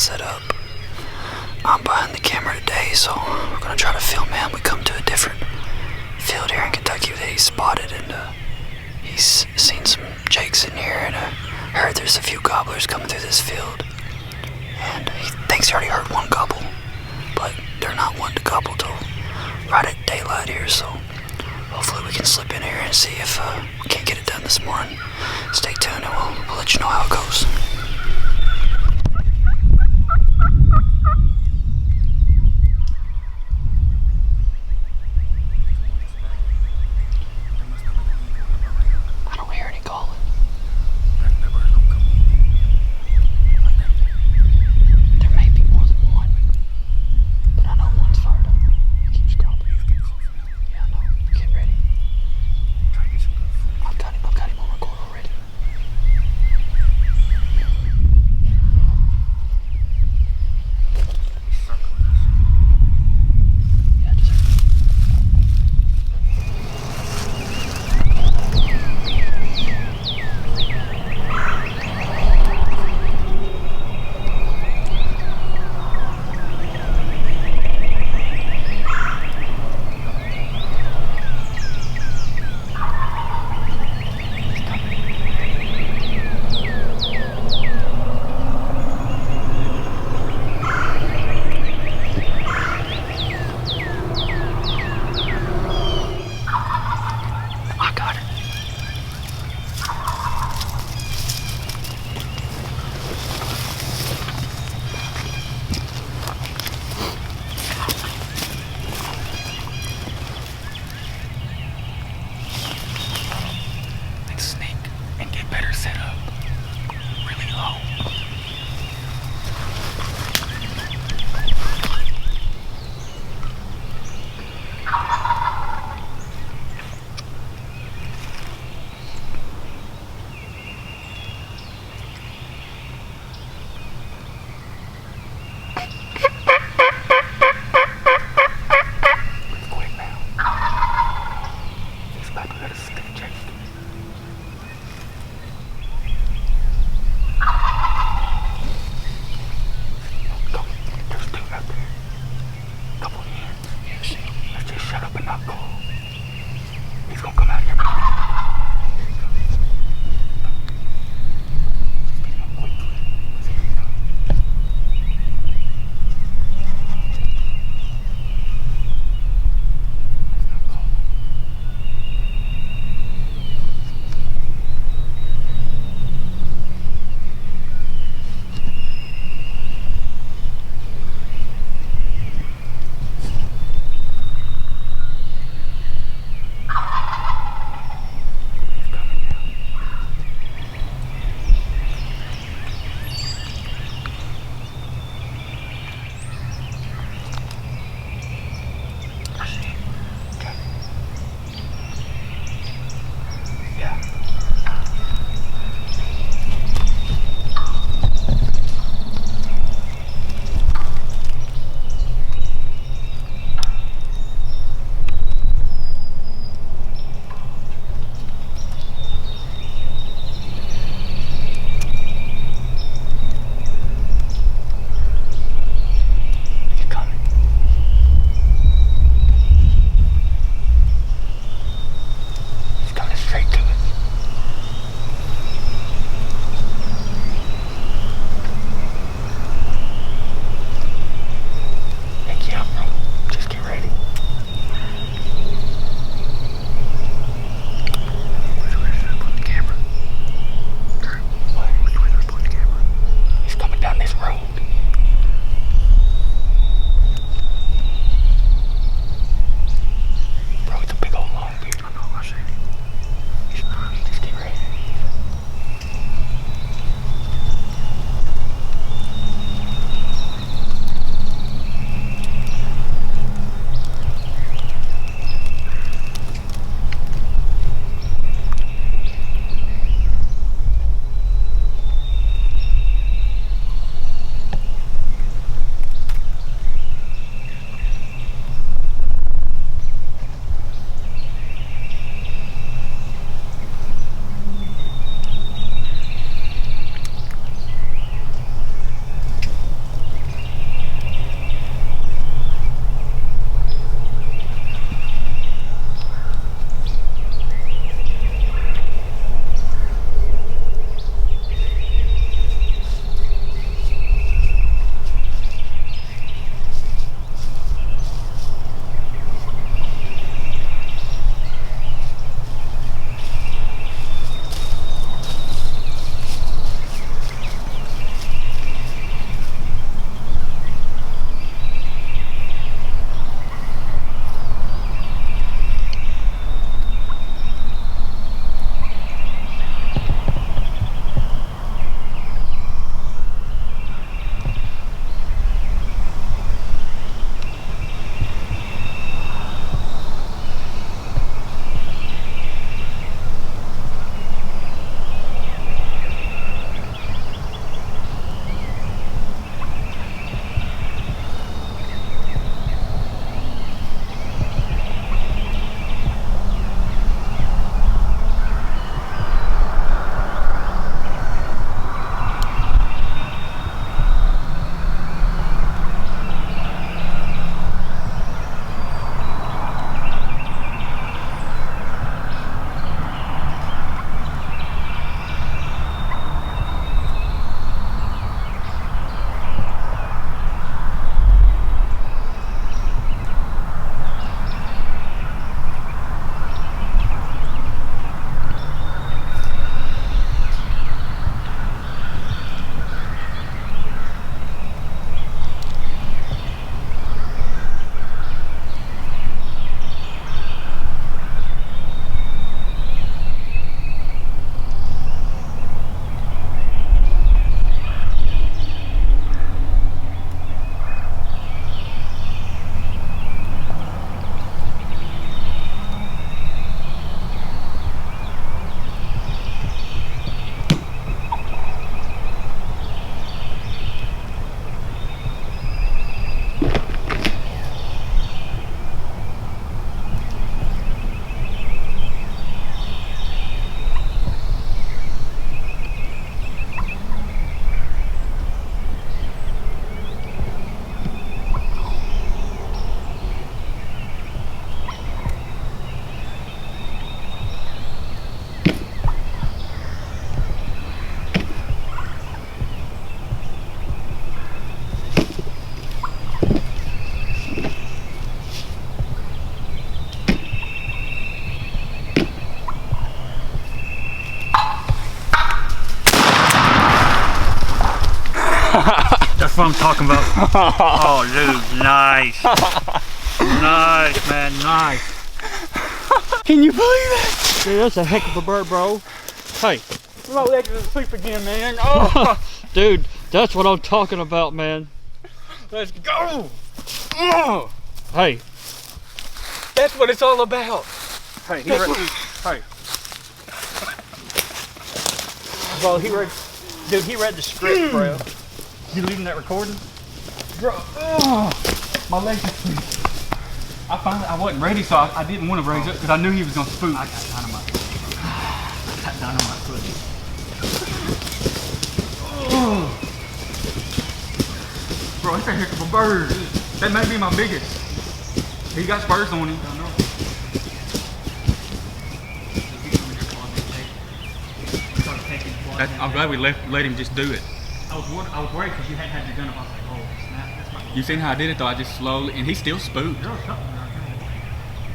set up. I'm behind the camera today, so we're gonna try to film him. We come to a different field here in Kentucky that he spotted, and he's seen some jakes in here, and heard there's a few gobblers coming through this field, and he thinks he already heard one gobble, but they're not one to gobble till right at daylight here, so hopefully we can slip in here and see if we can't get it done this morning. Stay tuned and we'll let you know how it goes. I don't hear any calling. There may be more than one, but I know one's fired up. He keeps gobbling. Yeah, I know. Get ready. I've got him on record already. That's what I'm talking about. Oh, dude, nice. Nice, man, nice. Can you believe that? Dude, that's a heck of a bird, bro. Hey, my legs are asleep again, man. Oh, dude, that's what I'm talking about, man. Let's go. Oh. Hey, That's what it's all about. hey, hey. Bro, he read the script, bro. You leaving that recording? Bro, my legs are asleep. I wasn't ready, so I didn't want to raise up because I knew he was going to spook. I got dynamite. I got dynamite footage. Bro, that's a heck of a bird. That may be my biggest. He got spurs on him. I know. I'm glad we let him just do it. I was worried because you hadn't had your gun up. I was like, oh snap, that's my. You seen how I did it though? I just slowly, and he still spooked. There was something out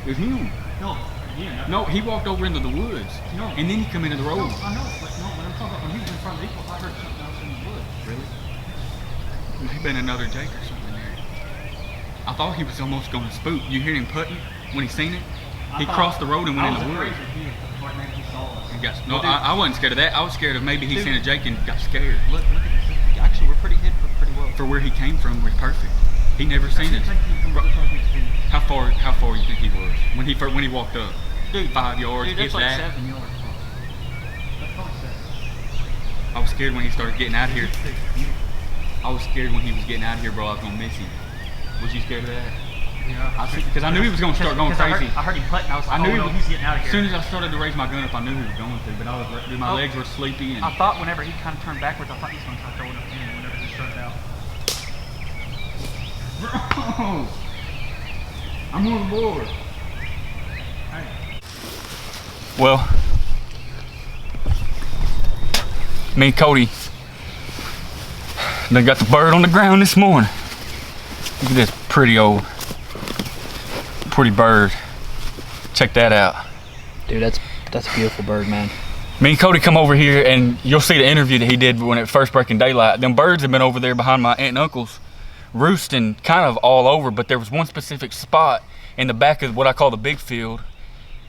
It was him. there. No, yeah. No, he walked over into the woods. No. And then he come into the road. No, I know, but no, when I'm talking about when he was in front of the equals, I heard something else in the woods. Really? Maybe been another Jake or something there. I thought he was almost going to spook. You hear him putting when he seen it? He crossed the road and went in the woods. No, I wasn't scared of that. I was scared of maybe he seen a Jake and got scared. Look at this. Actually, we're pretty hidden pretty well. For where he came from was perfect. He never seen it. How far you think he was when he walked up? Dude, 5 yards, dude, that's if like that. 7 yards. That's probably 7. I was scared when he started getting out here. I was scared when he was getting out here, bro. I was gonna miss him. Was you scared of that? Yeah. Because I knew he was gonna start going crazy. I heard him putting. I was like, I knew oh, no, he's getting out of here. As soon as I started to raise my gun up, I knew he was going to. But dude, my legs were sleepy. And I thought whenever he kind of turned backwards, I thought he was going to start throwing up in whenever he started out. bro, I'm on board. Hey. Well, me and Cody done got the bird on the ground this morning. Look at this pretty bird. Check that out. Dude, that's a beautiful bird, man. Me and Cody come over here and you'll see the interview that he did when it first breaking daylight. Them birds have been over there behind my aunt and uncle's roosting kind of all over, but there was one specific spot in the back of what I call the big field.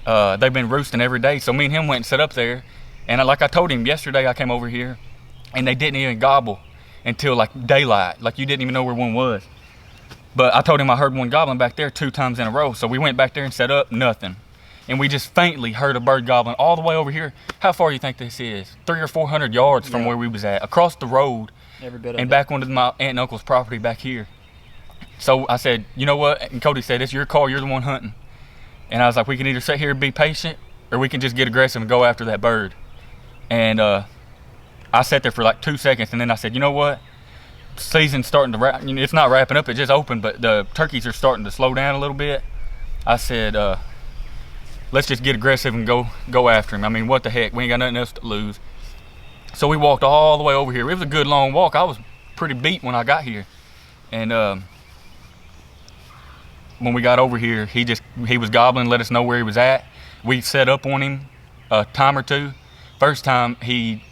They've been roosting every day. So me and him went and set up there. And like I told him yesterday, I came over here and they didn't even gobble until like daylight. Like you didn't even know where one was. But I told him I heard one gobbling back there 2 times in a row. So we went back there and set up, nothing. And we just faintly heard a bird gobbling all the way over here. How far do you think this is? 300 or 400 yards from where we was at, across the road. Every bit of and it. back onto my aunt and uncle's property back here. So I said, you know what? And Cody said, it's your call, you're the one hunting. And I was like, we can either sit here and be patient, or we can just get aggressive and go after that bird. And I sat there for like 2 seconds, and then I said, you know what? Season's starting to wrap. It's not wrapping up, it just opened, but the turkeys are starting to slow down a little bit. I said, let's just get aggressive and go after him. I mean, what the heck? We ain't got nothing else to lose. So we walked all the way over here. It was a good long walk. I was pretty beat when I got here. And when we got over here, he was gobbling, let us know where he was at. We set up on him a time or two. First time, he,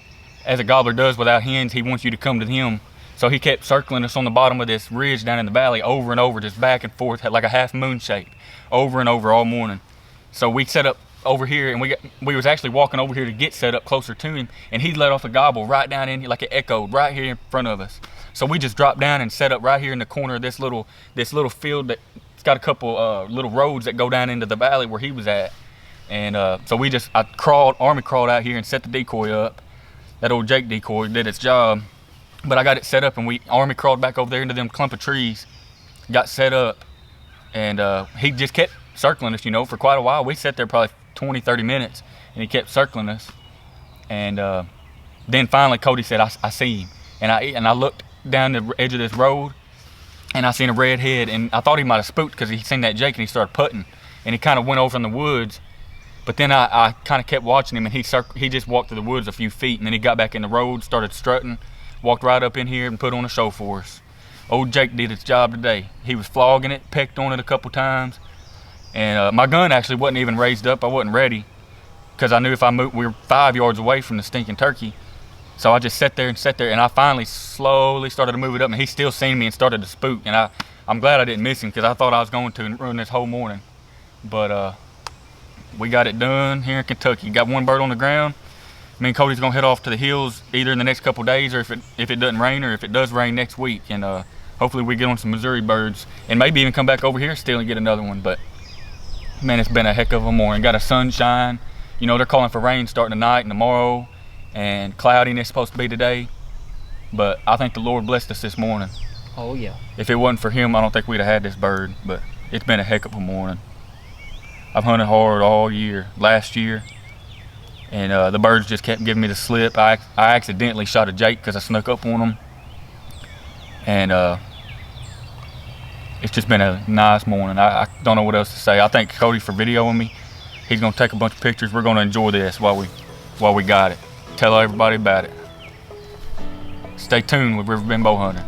as a gobbler does without hens, he wants you to come to him. So he kept circling us on the bottom of this ridge down in the valley over and over, just back and forth, like a half moon shape, over and over all morning. So we set up over here, and we was actually walking over here to get set up closer to him, and he let off a gobble right down in here, like it echoed right here in front of us. So we just dropped down and set up right here in the corner of this little field that's got a couple little roads that go down into the valley where he was at. And so I army crawled out here and set the decoy up. That old Jake decoy did its job. But I got it set up, and we army crawled back over there into them clump of trees, got set up, and he just kept circling us, for quite a while. We sat there probably 20, 30 minutes, and he kept circling us. And then finally Cody said, I see him. And I looked down the edge of this road, and I seen a red head, and I thought he might have spooked because he seen that Jake, and he started putting, and he kind of went over in the woods. But then I kind of kept watching him, and he just walked through the woods a few feet, and then he got back in the road, started strutting, walked right up in here and put on a show for us. Old Jake did his job today. He was flogging it, pecked on it a couple times. And my gun actually wasn't even raised up. I wasn't ready because I knew if I moved, we were 5 yards away from the stinking turkey. So I just sat there, and I finally slowly started to move it up, and he still seen me and started to spook. And I'm glad I didn't miss him, because I thought I was going to ruin this whole morning. But we got it done here in Kentucky. Got one bird on the ground. Me and Cody's gonna head off to the hills either in the next couple days, or if it doesn't rain, or if it does rain next week. And hopefully we get on some Missouri birds, and maybe even come back over here still and get another one. But man, it's been a heck of a morning. Got a sunshine. You know, they're calling for rain starting tonight and tomorrow, and cloudiness supposed to be today. But I think the Lord blessed us this morning. Oh yeah. If it wasn't for him, I don't think we'd have had this bird. But it's been a heck of a morning. I've hunted hard all year, last year, and the birds just kept giving me the slip. I accidentally shot a jake because I snuck up on them, and it's just been a nice morning. I don't know what else to say. I thank Cody for videoing me. He's gonna take a bunch of pictures. We're gonna enjoy this while we got it. Tell everybody about it. Stay tuned with Riverbend Bow Hunter.